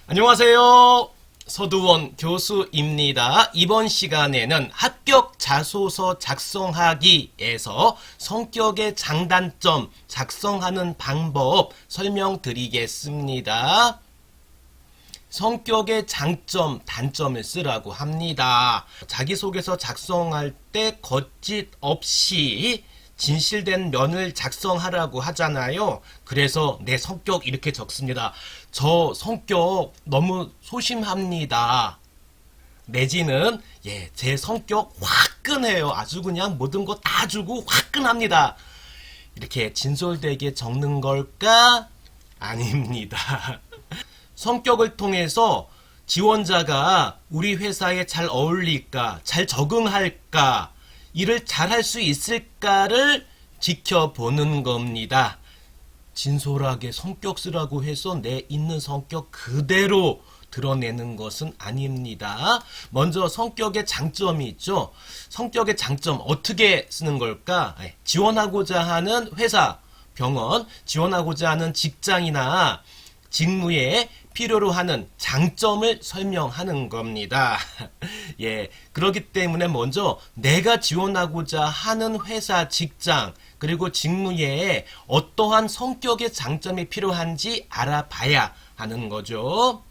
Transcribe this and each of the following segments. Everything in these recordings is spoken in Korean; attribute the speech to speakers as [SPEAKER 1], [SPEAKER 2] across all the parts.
[SPEAKER 1] 안녕하세요. 서두원 교수입니다. 이번 시간에는 합격 자소서 작성하기에서 성격의 장단점 작성하는 방법 설명드리겠습니다. 성격의 장점, 단점을 쓰라고 합니다. 자기소개서 작성할 때 거짓 없이 진실된 면을 작성하라고 하잖아요. 그래서 내 성격 이렇게 적습니다. 저 성격 너무 소심합니다. 내지는 제 성격 화끈해요. 아주 그냥 모든 거 다 주고 화끈합니다. 이렇게 진솔되게 적는 걸까? 아닙니다. 성격을 통해서 지원자가 우리 회사에 잘 어울릴까, 잘 적응할까, 일을 잘할 수 있을까를 지켜보는 겁니다. 진솔하게 성격 쓰라고 해서 내 있는 성격 그대로 드러내는 것은 아닙니다. 먼저 성격의 장점이 있죠. 성격의 장점 어떻게 쓰는 걸까? 지원하고자 하는 회사, 병원, 지원하고자 하는 직장이나 직무에 필요로 하는 장점을 설명하는 겁니다. 그렇기 때문에 먼저 내가 지원하고자 하는 회사, 직장, 그리고 직무에 어떠한 성격의 장점이 필요한지 알아봐야 하는 거죠.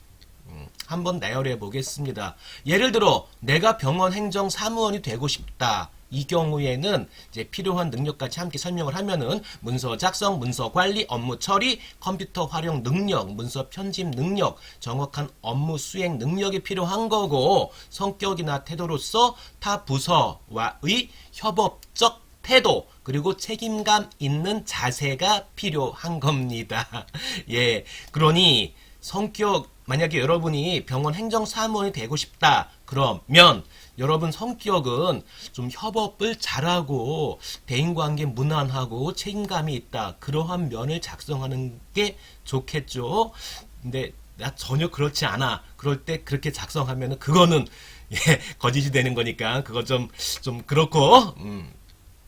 [SPEAKER 1] 한번 나열해 보겠습니다. 예를 들어 내가 병원 행정 사무원이 되고 싶다. 이 경우에는 이제 필요한 능력까지 함께 설명을 하면은 문서 작성, 문서 관리, 업무 처리, 컴퓨터 활용 능력, 문서 편집 능력, 정확한 업무 수행 능력이 필요한 거고, 성격이나 태도로서 타 부서와의 협업적 태도, 그리고 책임감 있는 자세가 필요한 겁니다. 그러니 성격, 만약에 여러분이 병원 행정사무원이 되고 싶다 그러면 여러분 성격은 좀 협업을 잘하고 대인관계 무난하고 책임감이 있다, 그러한 면을 작성하는 게 좋겠죠. 근데 나 전혀 그렇지 않아, 그럴 때 그렇게 작성하면 그거는 거짓이 되는 거니까 그거 좀 그렇고.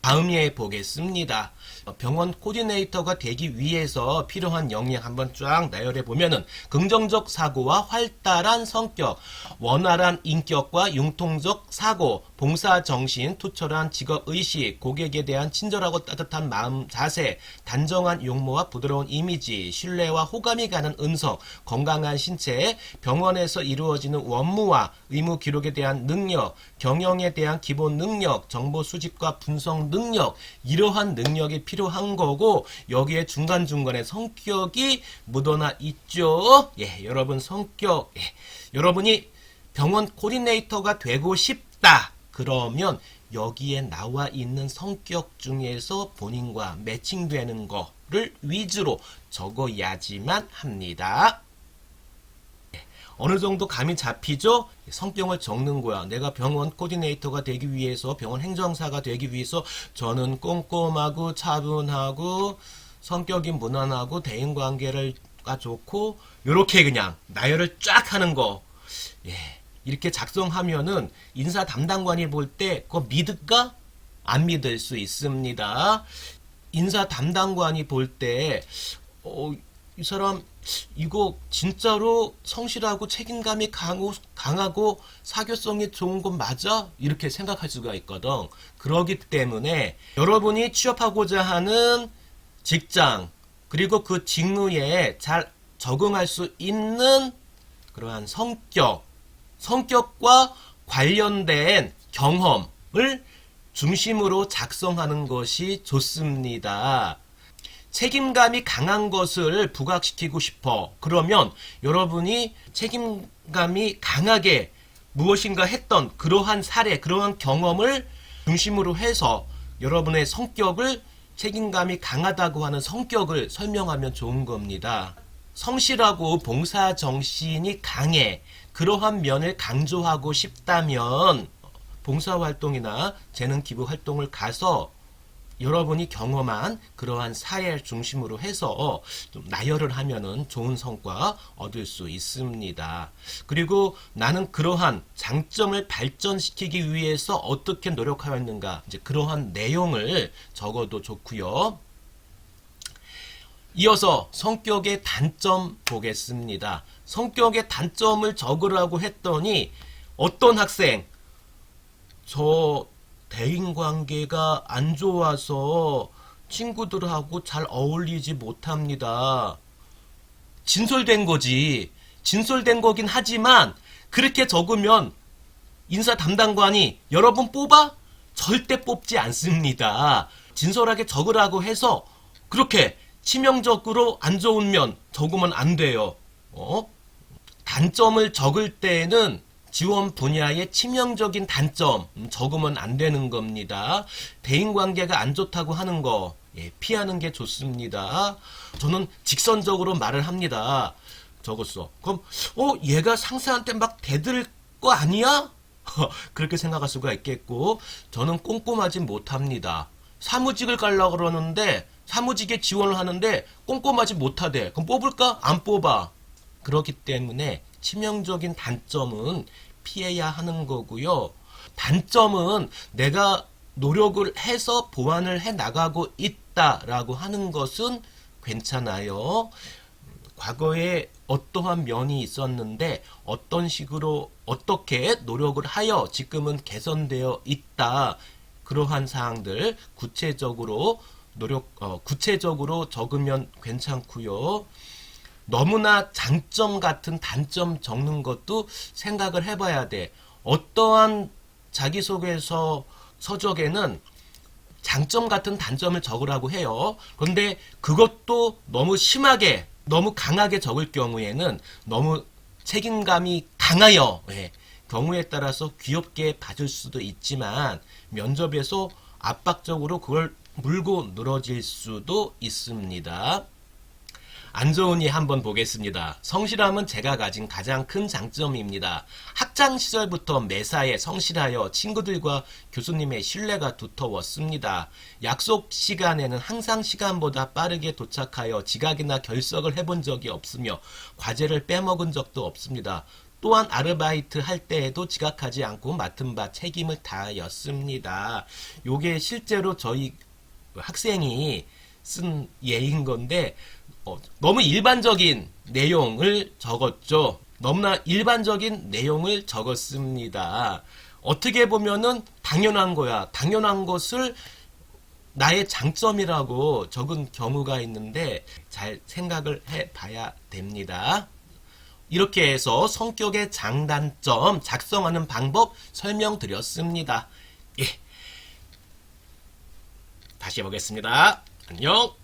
[SPEAKER 1] 다음에 보겠습니다. 병원 코디네이터가 되기 위해서 필요한 역량 한번 쫙 나열해 보면은 긍정적 사고와 활달한 성격, 원활한 인격과 융통적 사고, 봉사정신, 투철한 직업의식, 고객에 대한 친절하고 따뜻한 마음 자세, 단정한 용모와 부드러운 이미지, 신뢰와 호감이 가는 음성, 건강한 신체, 병원에서 이루어지는 업무와 의무 기록에 대한 능력, 경영에 대한 기본 능력, 정보 수집과 분석 능력, 이러한 능력이 필요한 거고, 여기에 중간중간에 성격이 묻어나 있죠. 여러분 성격, 여러분이 병원 코디네이터가 되고 싶다 그러면 여기에 나와 있는 성격 중에서 본인과 매칭되는 거를 위주로 적어야지만 합니다. 어느 정도 감이 잡히죠? 성격을 적는 거야. 내가 병원 코디네이터가 되기 위해서, 병원 행정사가 되기 위해서 저는 꼼꼼하고 차분하고 성격이 무난하고 대인관계가 좋고, 요렇게 그냥 나열을 쫙 하는 거. 이렇게 작성하면은 인사 담당관이 볼 때 그거 믿을까? 안 믿을 수 있습니다. 인사 담당관이 볼 때 이 사람 이거 진짜로 성실하고 책임감이 강하고 사교성이 좋은 건 맞아? 이렇게 생각할 수가 있거든. 그렇기 때문에 여러분이 취업하고자 하는 직장, 그리고 그 직무에 잘 적응할 수 있는 그러한 성격과 관련된 경험을 중심으로 작성하는 것이 좋습니다. 책임감이 강한 것을 부각시키고 싶어. 그러면 여러분이 책임감이 강하게 무엇인가 했던 그러한 사례, 그러한 경험을 중심으로 해서 여러분의 성격을, 책임감이 강하다고 하는 성격을 설명하면 좋은 겁니다. 성실하고 봉사정신이 강해, 그러한 면을 강조하고 싶다면 봉사활동이나 재능기부활동을 가서 여러분이 경험한 그러한 사례를 중심으로 해서 좀 나열을 하면은 좋은 성과 얻을 수 있습니다. 그리고 나는 그러한 장점을 발전시키기 위해서 어떻게 노력하였는가, 이제 그러한 내용을 적어도 좋고요. 이어서 성격의 단점 보겠습니다. 성격의 단점을 적으라고 했더니 어떤 학생, 저 대인관계가 안 좋아서 친구들하고 잘 어울리지 못합니다. 진솔된 거지. 진솔된 거긴 하지만 그렇게 적으면 인사 담당관이 여러분 뽑아? 절대 뽑지 않습니다. 진솔하게 적으라고 해서 그렇게 치명적으로 안 좋은 면 적으면 안 돼요. 단점을 적을 때에는 지원 분야의 치명적인 단점 적으면 안 되는 겁니다. 대인관계가 안 좋다고 하는 거 피하는 게 좋습니다. 저는 직선적으로 말을 합니다. 적었어. 그럼 얘가 상사한테 막 대들 거 아니야? 그렇게 생각할 수가 있겠고, 저는 꼼꼼하지 못합니다. 사무직을 가려고 그러는데 사무직에 지원을 하는데 꼼꼼하지 못하대. 그럼 뽑을까? 안 뽑아. 그렇기 때문에 치명적인 단점은 피해야 하는 거고요. 단점은 내가 노력을 해서 보완을 해 나가고 있다라고 하는 것은 괜찮아요. 과거에 어떠한 면이 있었는데 어떤 식으로 어떻게 노력을 하여 지금은 개선되어 있다. 그러한 사항들 구체적으로 구체적으로 적으면 괜찮고요. 너무나 장점 같은 단점 적는 것도 생각을 해봐야 돼. 어떠한 자기소개서 서적에는 장점 같은 단점을 적으라고 해요. 그런데 그것도 너무 심하게, 너무 강하게 적을 경우에는 너무 책임감이 강하여 경우에 따라서 귀엽게 봐줄 수도 있지만 면접에서 압박적으로 그걸 물고 늘어질 수도 있습니다. 안 좋으니 한번 보겠습니다. 성실함은 제가 가진 가장 큰 장점입니다. 학창 시절부터 매사에 성실하여 친구들과 교수님의 신뢰가 두터웠습니다. 약속 시간에는 항상 시간보다 빠르게 도착하여 지각이나 결석을 해본 적이 없으며 과제를 빼먹은 적도 없습니다. 또한 아르바이트 할 때에도 지각하지 않고 맡은 바 책임을 다하였습니다. 요게 실제로 저희 학생이 쓴 예인 건데 너무 일반적인 내용을 적었죠. 너무나 일반적인 내용을 적었습니다. 어떻게 보면은 당연한 거야. 당연한 것을 나의 장점이라고 적은 경우가 있는데 잘 생각을 해봐야 됩니다. 이렇게 해서 성격의 장단점 작성하는 방법 설명드렸습니다. 다시 해보겠습니다. 안녕.